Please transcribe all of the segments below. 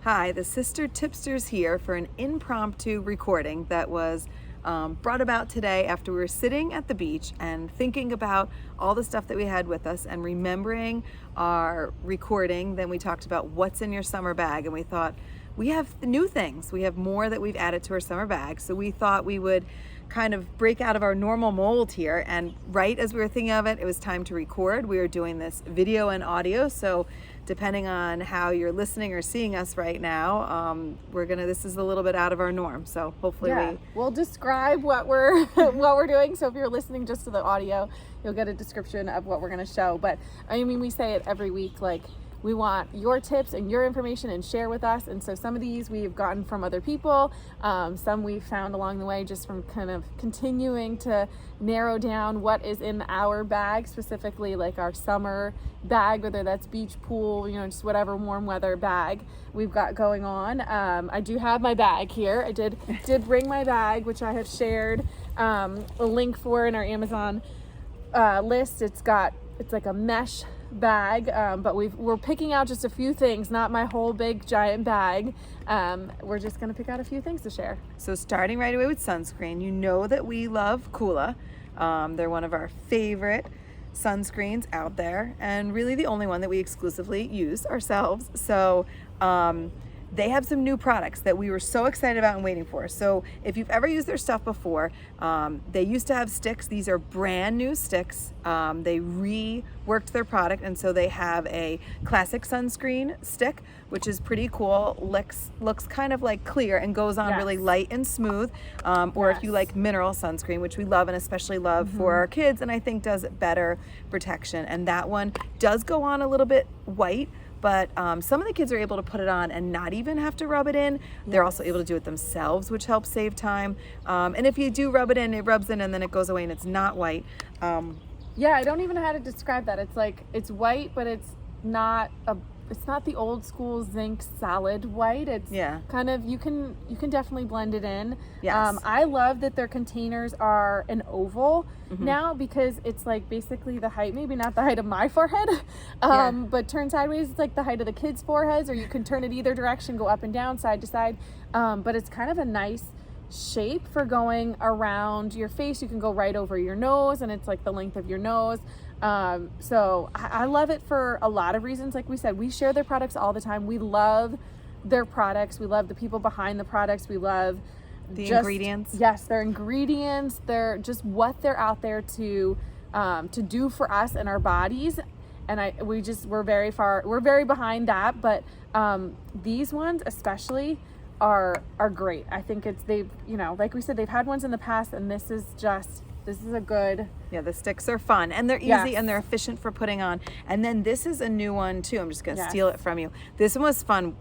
Hi, the Sister Tipsters here for an impromptu recording that was brought about today after we were sitting at the beach and thinking about all the stuff that we had with us and remembering our recording. Then we talked about what's in your summer bag, and we thought we have new things. We have more that we've added to our summer bag. So we thought we would kind of break out of our normal mold here, and right as we were thinking of it, it was time to record. We are doing this video and audio, so depending on how you're listening or seeing us right now, this is a little bit out of our norm, so hopefully we'll describe what we're what we're doing. So if you're listening just to the audio, you'll get a description of what we're going to show. But I mean, we say it every week, like, we want your tips and your information and share with us. And so some of these we've gotten from other people. Some we've found along the way just from kind of continuing to narrow down what is in our bag, specifically like our summer bag, whether that's beach, pool, just whatever warm weather bag we've got going on. I do have my bag here. I did bring my bag, which I have shared a link for in our Amazon list. It's like a mesh bag, but we're picking out just a few things, not my whole big giant bag. We're just going to pick out a few things to share. So starting right away with sunscreen, you know that we love Kula. They're one of our favorite sunscreens out there, and really the only one that we exclusively use ourselves. So they have some new products that we were so excited about and waiting for. So if you've ever used their stuff before, they used to have sticks. These are brand new sticks. They reworked their product, and so they have a classic sunscreen stick, which is pretty cool. Looks kind of like clear and goes on really light and smooth. Or if you like mineral sunscreen, which we love and especially love for our kids, and I think does better protection. And that one does go on a little bit white, but some of the kids are able to put it on and not even have to rub it in. They're also able to do it themselves, which helps save time. And if you do rub it in, it rubs in and then it goes away and it's not white. I don't even know how to describe that. It's like, it's white, but it's not the old school zinc solid white. It's kind of, you can definitely blend it in. Yes. I love that their containers are an oval now, because it's like basically the height, maybe not the height of my forehead, but turn sideways. It's like the height of the kids' foreheads, or you can turn it either direction, go up and down, side to side. But it's kind of a nice shape for going around your face. You can go right over your nose, and it's like the length of your nose. So I love it for a lot of reasons. Like we said, we share their products all the time. We love their products. We love the people behind the products. We love the ingredients. Yes, their ingredients. They're just what they're out there to do for us and our bodies. And we're very behind that. But these ones especially are great. I think they've like we said, they've had ones in the past, and this is a good. Yeah, the sticks are fun, and they're easy and they're efficient for putting on. And then this is a new one too. I'm just going to steal it from you. This one was fun.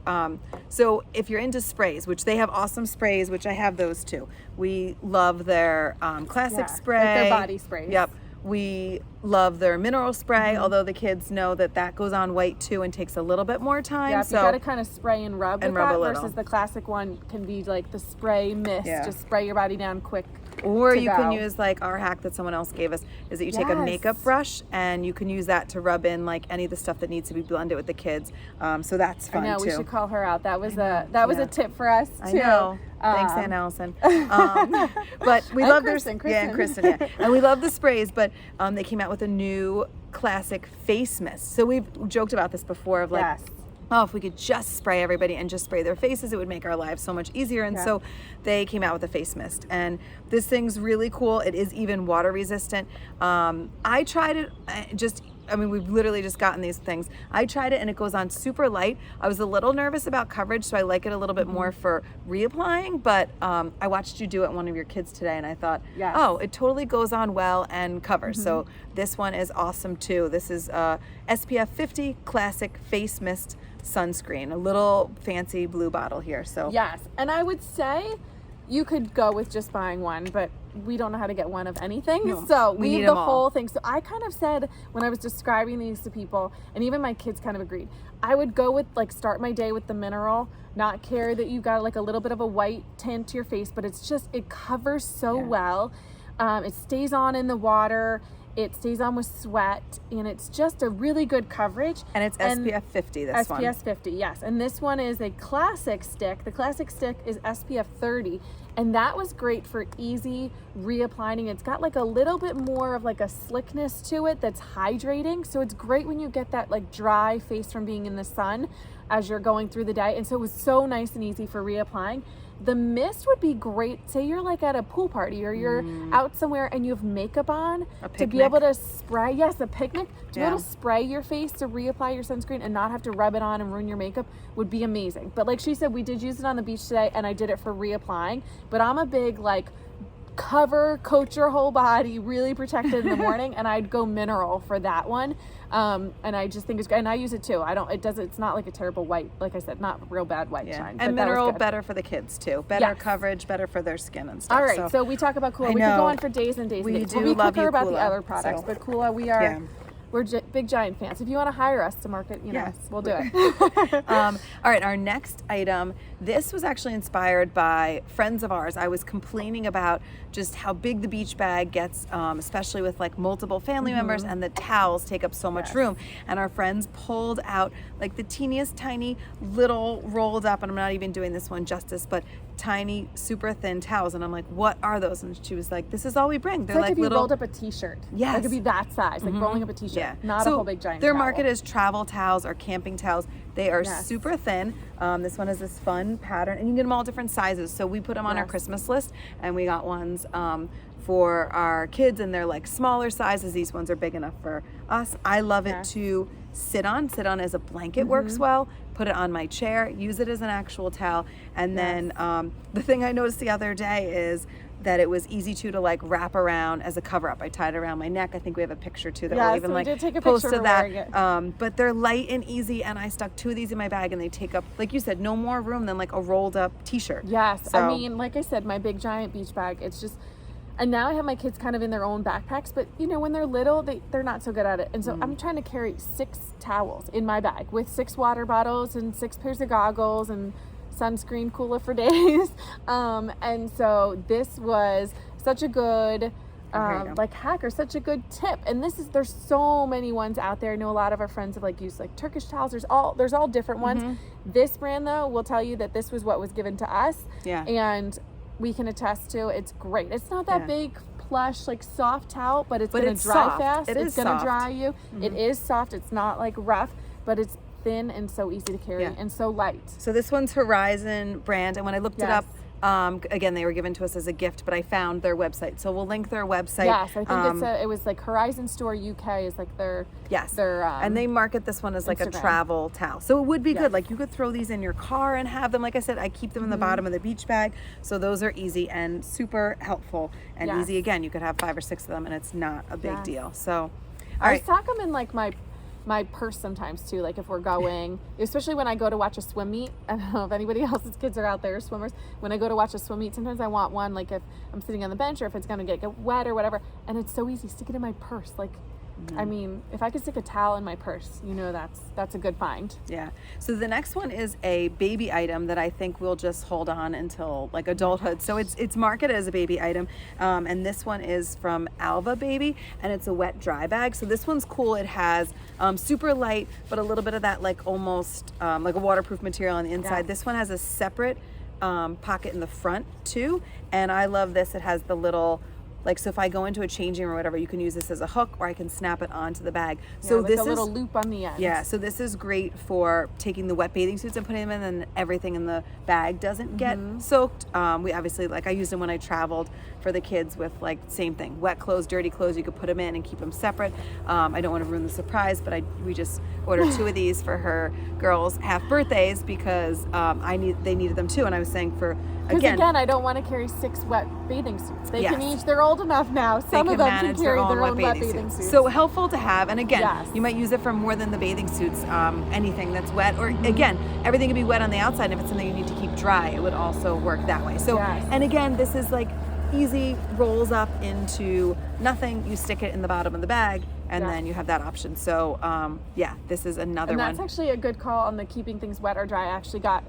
So if you're into sprays, which they have awesome sprays, which I have those too. We love their classic spray. Like their body sprays. Yep. We love their mineral spray, although the kids know that goes on white too and takes a little bit more time. Yeah, so you got to kind of spray and rub with that, versus the classic one can be like the spray mist. Just spray your body down quick. Or you can use like our hack that someone else gave us, is that you take a makeup brush and you can use that to rub in like any of the stuff that needs to be blended with the kids. So that's fun too. I know, we should call her out. That was a tip for us too. I know. Thanks, Aunt Allison. But we love Kristen. And we love the sprays, but they came out with a new classic face mist. So we've joked about this before of like, if we could just spray everybody and just spray their faces, it would make our lives so much easier. And so they came out with a face mist, and this thing's really cool. It is even water resistant. I tried it we've literally just gotten these things. I tried it and it goes on super light. I was a little nervous about coverage, so I like it a little bit more for reapplying, but I watched you do it on one of your kids today, and I thought, it totally goes on well and covers. So this one is awesome too. This is SPF 50 classic face mist sunscreen, a little fancy blue bottle here. So yes, and I would say you could go with just buying one, but we don't know how to get one of anything. So we need the whole thing. So I kind of said, when I was describing these to people, and even my kids kind of agreed, I would go with start my day with the mineral, not care that you got like a little bit of a white tint to your face, but it covers so well. It stays on in the water. It stays on with sweat, and it's just a really good coverage. And it's SPF 50, this one. SPF 50, yes. And this one is a classic stick. The classic stick is SPF 30, and that was great for easy reapplying. It's got like a little bit more of like a slickness to it that's hydrating. So it's great when you get that like dry face from being in the sun as you're going through the day. And so it was so nice and easy for reapplying. The mist would be great. Say you're like at a pool party or you're out somewhere and you have makeup on, to be able to spray. Yes, a picnic. To be able to spray your face to reapply your sunscreen and not have to rub it on and ruin your makeup would be amazing. But like she said, we did use it on the beach today, and I did it for reapplying. But I'm a big like coat your whole body, really protected in the morning, and I'd go mineral for that one. And I just think it's great, and I use it too. It's not like a terrible white, like I said, not real bad white shine. And mineral better for the kids too. Better coverage, better for their skin and stuff. All right, so we talk about Coola. We could go on for days and days and days. We'll be quicker about the other products, but Coola, we're big giant fans. If you want to hire us to market, we'll do it. All right, our next item, this was actually inspired by friends of ours. I was complaining about just how big the beach bag gets, especially with like multiple family members, and the towels take up so much room. And our friends pulled out like the teeniest tiny little rolled up, and I'm not even doing this one justice, but tiny super thin towels. And I'm like, what are those? And she was like, this is all we bring. They're like if you little rolled up a t-shirt. Yes, it could be that size, like rolling up a t-shirt, not a whole big giant their towel. market is travel towels or camping towels. They are super thin. This one is this fun pattern, and you can get them all different sizes. So we put them on our Christmas list, and we got ones for our kids, and they're like smaller sizes. These ones are big enough for us. I love it to sit on as a blanket. Works well. Put it on my chair, use it as an actual towel. And then the thing I noticed the other day is that it was easy to like wrap around as a cover up. I tied it around my neck. I think we have a picture too that we'll even like post to that. But they're light and easy, and I stuck 2 of these in my bag, and they take up, like you said, no more room than like a rolled up t-shirt. Yes, so, I mean, like I said, my big giant beach bag, it's just, and now I have my kids kind of in their own backpacks, but when they're little, they're not so good at it. And so I'm trying to carry 6 towels in my bag with 6 water bottles and 6 pairs of goggles and sunscreen Coola for days. And so this was such a good like hack, or such a good tip. And there's so many ones out there. I know a lot of our friends have like used like Turkish towels. There's all different ones. This brand though will tell you that this was what was given to us. And we can attest to it's great. It's not that big plush like soft towel, but it's gonna dry fast. It's gonna dry you. It is soft. It's not like rough, but it's thin and so easy to carry and so light. So this one's Horizon brand, and when I looked it up, again, they were given to us as a gift, but I found their website, so we'll link their website. Yes, I think it was like Horizon Store UK is like their and they market this one as like Instagram. A travel towel, so it would be good. Like you could throw these in your car and have them. Like I said, I keep them in the bottom of the beach bag, so those are easy and super helpful and easy. Again, you could have 5 or 6 of them, and it's not a big deal. So, I stock them in like my purse sometimes too, like if we're going, especially when I go to watch a swim meet. I don't know if anybody else's kids are out there, swimmers. When I go to watch a swim meet, sometimes I want one, like if I'm sitting on the bench or if it's gonna get wet or whatever, and it's so easy, stick it in my purse. Like I mean, if I could stick a towel in my purse, that's a good find. Yeah. So the next one is a baby item that I think we'll just hold on until like adulthood. So it's marketed as a baby item, and this one is from Alva Baby, and it's a wet dry bag. So this one's cool. It has super light, but a little bit of that like almost like a waterproof material on the inside. This one has a separate pocket in the front too, and I love this. It has the little, like, so if I go into a changing room or whatever, you can use this as a hook, or I can snap it onto the bag. So like this a little loop on the end. Yeah, so this is great for taking the wet bathing suits and putting them in, and everything in the bag doesn't get soaked. We obviously, like I used them when I traveled for the kids with like same thing, wet clothes, dirty clothes, you could put them in and keep them separate. I don't want to ruin the surprise, but we just ordered 2 of these for her girls' half birthdays because they needed them too, and I was saying again, I don't want to carry 6 wet bathing suits. They can each, they're old enough now. Some of them can carry their own wet bathing suits. So helpful to have. And again, you might use it for more than the bathing suits. Anything that's wet, or again, everything can be wet on the outside. And if it's something you need to keep dry, it would also work that way. So, and again, this is like easy, rolls up into nothing. You stick it in the bottom of the bag, and then you have that option. So this is another one. And that's actually a good call on the keeping things wet or dry.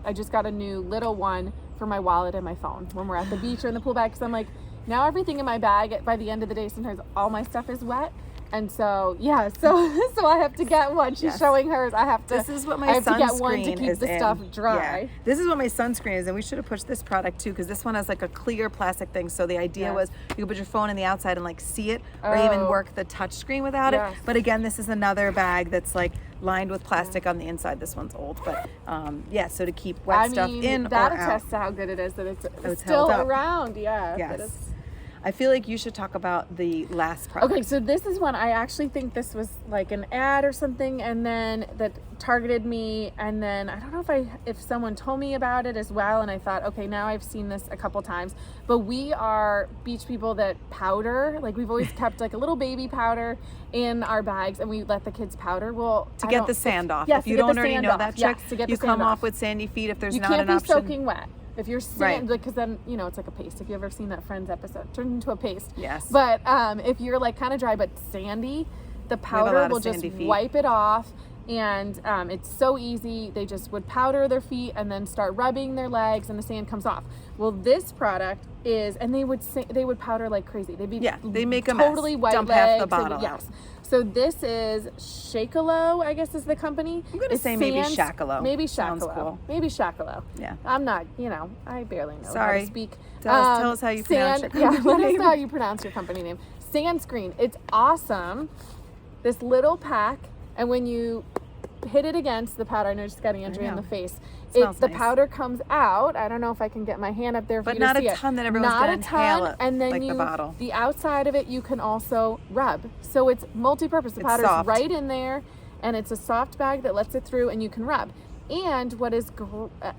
I just got a new little one for my wallet and my phone when we're at the beach or in the pool bag, because I'm like, now everything in my bag by the end of the day, sometimes all my stuff is wet, And so, yeah, so I have to get one. She's Yes. showing hers. I have to. This is what my I have to get one to sunscreen keep is the in. stuff dry. Yeah. This is what my sunscreen is, and we should have pushed this product too, because this one has like a clear plastic thing. So the idea was you could put your phone in the outside and like see it, or even work the touch screen without it. But again, this is another bag that's like lined with plastic on the inside. This one's old, but yeah. So to keep wet stuff in that or out. attests to how good it is that it's held still up. around. Yeah. Yes. that is- I feel like you should talk about the last product. Okay, so this is one I actually think this was like an ad or something, and then that targeted me, and then I don't know if someone told me about it as well, and I thought, okay, now I've seen this a couple times. But we are beach people that powder. Like we've always kept like a little baby powder in our bags, and we let the kids powder. Well, to get the sand off. Yes, if you to get don't the already sand know off. that trick, Yes, to get you the sand come off. off with sandy feet if there's You not can't an be option. soaking wet. If you're sand, Right. because then, you know, it's like a paste. If you've ever seen that Friends episode, turns into a paste. Yes. But if you're like kind of dry but sandy, the lot powder of will just sandy feet. wipe it off. And it's so easy. They just would powder their feet and then start rubbing their legs, and the sand comes off. Well, this product is, and they would powder like crazy. They'd be they make a totally mess. white Dump legs. half the bottle out. Yes. So this is Shakalo, I guess is the company. I'm gonna say maybe Shakalo. Maybe Sounds Shakalo. cool. Maybe Shakalo. Yeah. I'm not, I barely know how Sorry. to speak. Tell us how you pronounce your company let us name. know how you pronounce your company name. Sunscreen. It's awesome. This little pack, and when you hit it against the powder, I know I just got Andrea in the face. Smells The nice. powder comes out. I don't know if I can get my hand up there for But you not to see a it. ton that everyone's Not gonna a ton, inhale it, and then like the bottle. the outside of it you can also rub. So it's multi-purpose. The It's powder's soft. right in there, and it's a soft bag that lets it through, and you can rub. And what is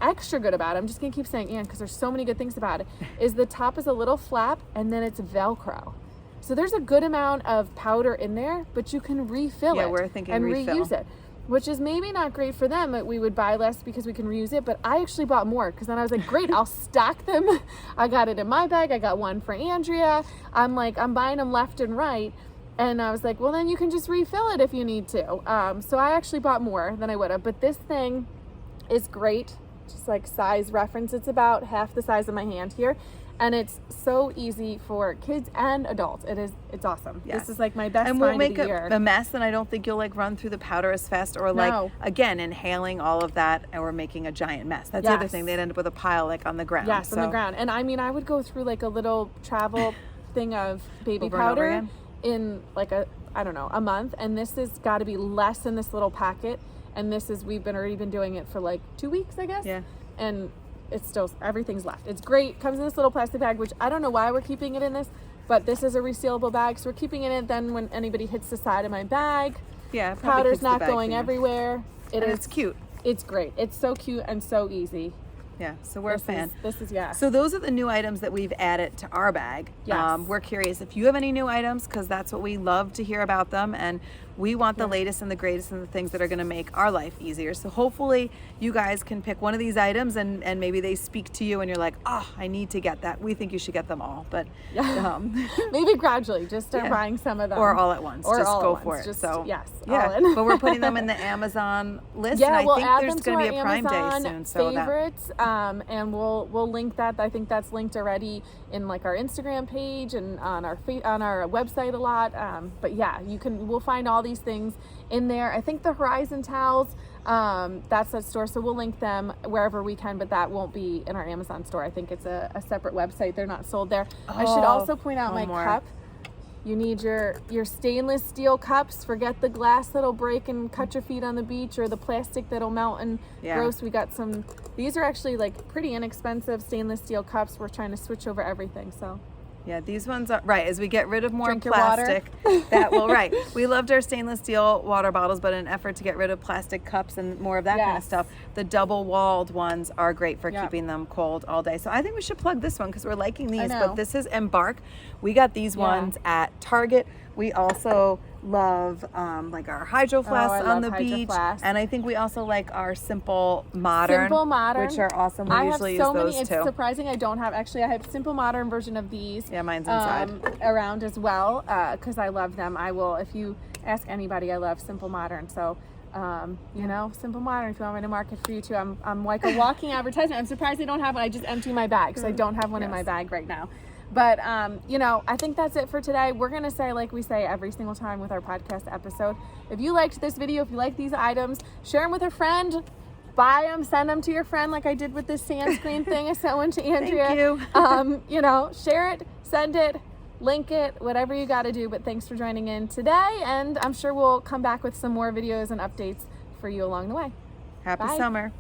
extra good about it, I'm just gonna keep saying and because there's so many good things about it, is the top is a little flap, and then it's Velcro. So there's a good amount of powder in there, but you can refill it. Yeah, we're thinking and refill. reuse it, which is maybe not great for them. We would buy less because we can reuse it, but I actually bought more because then I was like, great, I'll stack them. I got it in my bag. I got one for Andrea. I'm buying them left and right. And I was like, well, then you can just refill it if you need to. So I actually bought more than I would have, but this thing is great. Just like size reference, it's about half the size of my hand here. And it's so easy for kids and adults. It's awesome. Yes. This is like my best And we'll find make of the year. a mess, and I don't think you'll like run through the powder as fast, or like No. again inhaling all of that, and we're making a giant mess. That's the other Yes. thing. They'd end up with a pile like on the ground. Yes, on the So- ground. And I would go through like a little travel thing of baby Over and over powder again? in like a month. And this has got to be less in this little packet. And we've already been doing it for like 2 weeks, I guess. Yeah. And it's still, everything's left. It's great. Comes in this little plastic bag, which I don't know why we're keeping it in this, but this is a resealable bag. So we're keeping it in. Then when anybody hits the side of my bag, Yeah. it probably powder's keeps the not bag going cleaner. everywhere. And it's cute. It's great. It's so cute and so easy. Yeah. So we're a fan. This is yeah. So those are the new items that we've added to our bag. Yes. We're curious if you have any new items, because that's what we love to hear about them, and we want the latest and the greatest and the things that are going to make our life easier. So hopefully you guys can pick one of these items, and maybe they speak to you and you're like, oh, I need to get that. We think you should get them all, but Maybe gradually, just start Yeah. buying some of them. or all at once. Or Just all go at for once. it. Just, So yes, yeah, all in. but we're putting them in the Amazon list, Yeah, and I we'll think add there's them to going to be our a Prime Day Amazon soon. So that favorites, and we'll link that. I think that's linked already in like our Instagram page and on our website a lot. But yeah, we'll find all these things in there. I think the Horizon towels, that's that store, so we'll link them wherever we can, but that won't be in our Amazon store. I think it's a separate website. They're not sold there. I should also point out my one more. cup. You need your stainless steel cups. Forget the glass that'll break and cut your feet on the beach, or the plastic that'll melt and gross. We got some. These are actually like pretty inexpensive stainless steel cups. We're trying to switch over everything. So yeah, these ones are right. As we get rid of more Drink your water. plastic, that will right. We loved our stainless steel water bottles, but in an effort to get rid of plastic cups and more of that kind of Yes. stuff, the double-walled ones are great for Yep. keeping them cold all day. So I think we should plug this one because we're liking these. know. But this is Embark. We got these ones at Target. We also love like our Hydro Flasks on love the Hydro beach, Flasks. and I think we also like our Simple Modern, which are awesome. We I usually have so use those many. It's too. surprising I don't have. Actually, I have Simple Modern version of these. Yeah, mine's inside. Around as well, because I love them. I will, if you ask anybody, I love Simple Modern. So, Simple Modern, if you want me to market for you too, I'm like a walking advertisement. I'm surprised I don't have one. I just empty my bag, so I don't have one in my bag right now. But, you know, I think that's it for today. We're going to say, like we say every single time with our podcast episode, if you liked this video, if you like these items, share them with a friend, buy them, send them to your friend like I did with this sunscreen thing I sent one to Andrea. Thank you. You know, share it, send it, link it, whatever you got to do. But thanks for joining in today. And I'm sure we'll come back with some more videos and updates for you along the way. Happy Bye. summer.